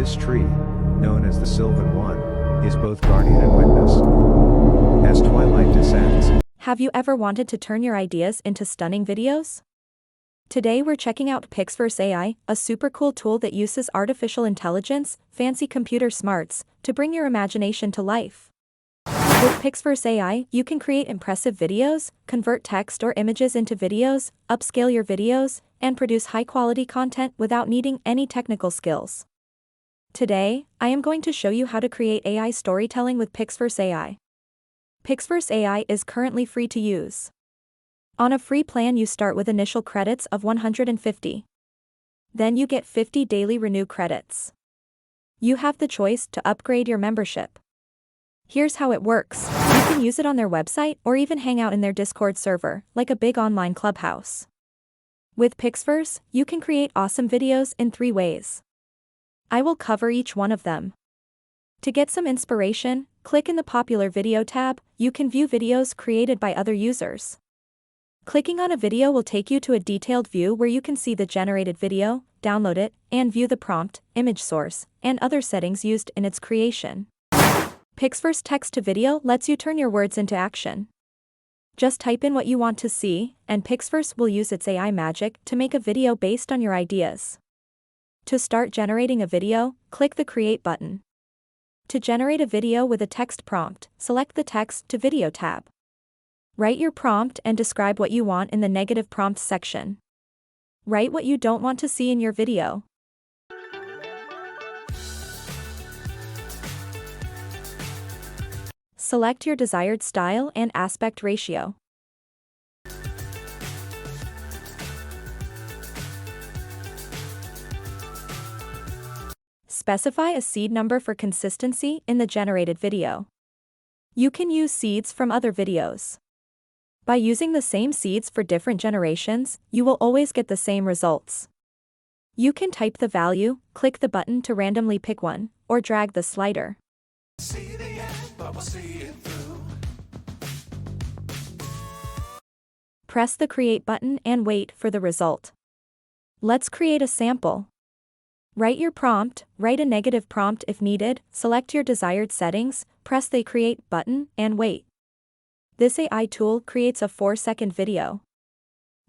This tree, known as the Sylvan One, is both guardian and witness. As twilight descends, Have you ever wanted to turn your ideas into stunning videos? Today we're checking out PixVerse AI, a super cool tool that uses artificial intelligence, fancy computer smarts, to bring your imagination to life. With PixVerse AI, you can create impressive videos, convert text or images into videos, upscale your videos, and produce high-quality content without needing any technical skills. Today, I am going to show you how to create AI storytelling with PixVerse AI. PixVerse AI is currently free to use. On a free plan you start with initial credits of 150. Then you get 50 daily renew credits. You have the choice to upgrade your membership. Here's how it works. You can use it on their website or even hang out in their Discord server, like a big online clubhouse. With PixVerse, you can create awesome videos in 3 ways. I will cover each one of them. To get some inspiration, click in the Popular Video tab. You can view videos created by other users. Clicking on a video will take you to a detailed view where you can see the generated video, download it, and view the prompt, image source, and other settings used in its creation. PixVerse text-to-video lets you turn your words into action. Just type in what you want to see, and PixVerse will use its AI magic to make a video based on your ideas. To start generating a video, click the Create button. To generate a video with a text prompt, select the Text to Video tab. Write your prompt and describe what you want in the negative prompts section. Write what you don't want to see in your video. Select your desired style and aspect ratio. Specify a seed number for consistency in the generated video. You can use seeds from other videos. By using the same seeds for different generations, you will always get the same results. You can type the value, click the button to randomly pick one, or drag the slider. See the end, but we'll see it through. Press the Create button and wait for the result. Let's create a sample. Write your prompt, write a negative prompt if needed, select your desired settings, press the Create button, and wait. This AI tool creates a 4-second video.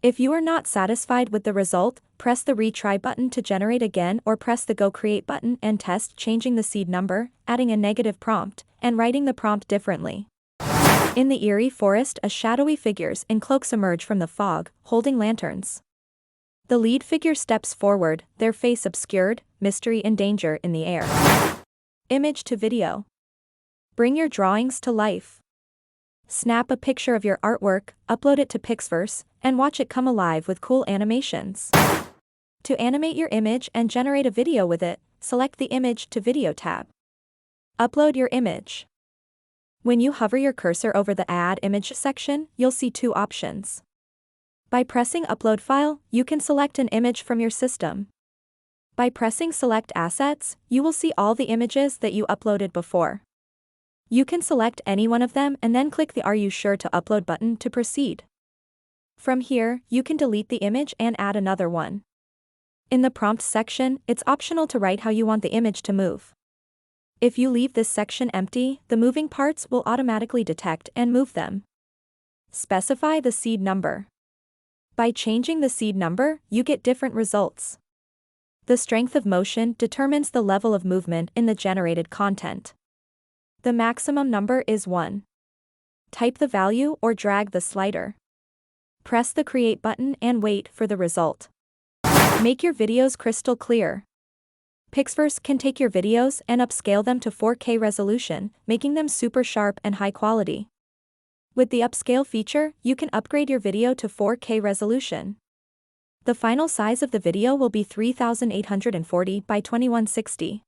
If you are not satisfied with the result, press the Retry button to generate again or press the Go Create button and test changing the seed number, adding a negative prompt, and writing the prompt differently. In the eerie forest, shadowy figures in cloaks emerge from the fog, holding lanterns. The lead figure steps forward, their face obscured, mystery and danger in the air. Image to video. Bring your drawings to life. Snap a picture of your artwork, upload it to PixVerse, and watch it come alive with cool animations. To animate your image and generate a video with it, select the Image to Video tab. Upload your image. When you hover your cursor over the Add Image section, you'll see 2 options. By pressing Upload File, you can select an image from your system. By pressing Select Assets, you will see all the images that you uploaded before. You can select any one of them and then click the Are You Sure to Upload button to proceed. From here, you can delete the image and add another one. In the Prompts section, it's optional to write how you want the image to move. If you leave this section empty, the moving parts will automatically detect and move them. Specify the seed number. By changing the seed number, you get different results. The strength of motion determines the level of movement in the generated content. The maximum number is 1. Type the value or drag the slider. Press the Create button and wait for the result. Make your videos crystal clear. PixVerse can take your videos and upscale them to 4K resolution, making them super sharp and high quality. With the Upscale feature, you can upgrade your video to 4K resolution. The final size of the video will be 3840 by 2160.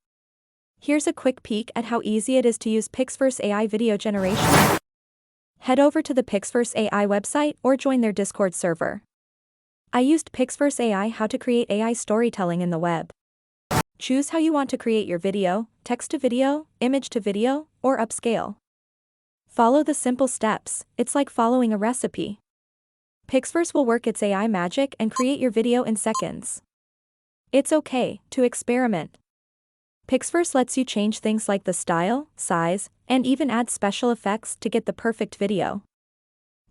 Here's a quick peek at how easy it is to use PixVerse AI video generation. Head over to the PixVerse AI website or join their Discord server. I used PixVerse AI how to create AI storytelling in the web. Choose how you want to create your video, text to video, image to video, or upscale. Follow the simple steps, it's like following a recipe. PixVerse will work its AI magic and create your video in seconds. It's okay to experiment. PixVerse lets you change things like the style, size, and even add special effects to get the perfect video.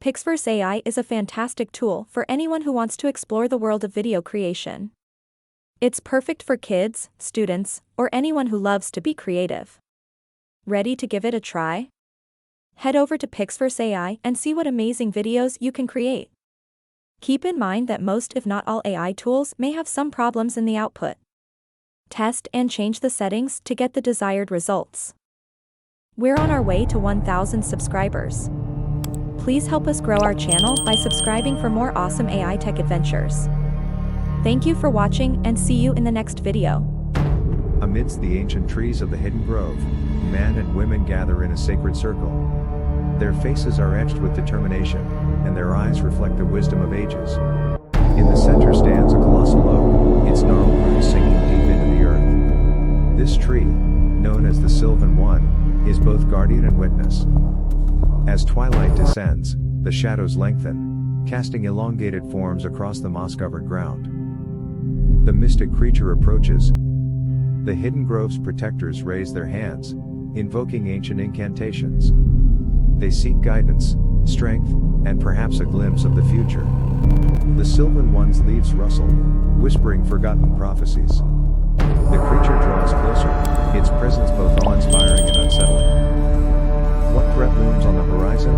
PixVerse AI is a fantastic tool for anyone who wants to explore the world of video creation. It's perfect for kids, students, or anyone who loves to be creative. Ready to give it a try? Head over to PixVerse AI and see what amazing videos you can create. Keep in mind that most if not all AI tools may have some problems in the output. Test and change the settings to get the desired results. We're on our way to 1,000 subscribers. Please help us grow our channel by subscribing for more awesome AI tech adventures. Thank you for watching and see you in the next video. Amidst the ancient trees of the hidden grove, men and women gather in a sacred circle. Their faces are etched with determination, and their eyes reflect the wisdom of ages. In the center stands a colossal oak, its gnarled roots sinking deep into the earth. This tree, known as the Sylvan One, is both guardian and witness. As twilight descends, the shadows lengthen, casting elongated forms across the moss-covered ground. The mystic creature approaches. The hidden grove's protectors raise their hands, invoking ancient incantations. They seek guidance, strength, and perhaps a glimpse of the future. The Sylvan One's leaves rustle, whispering forgotten prophecies. The creature draws closer, its presence both awe-inspiring and unsettling. What threat looms on the horizon?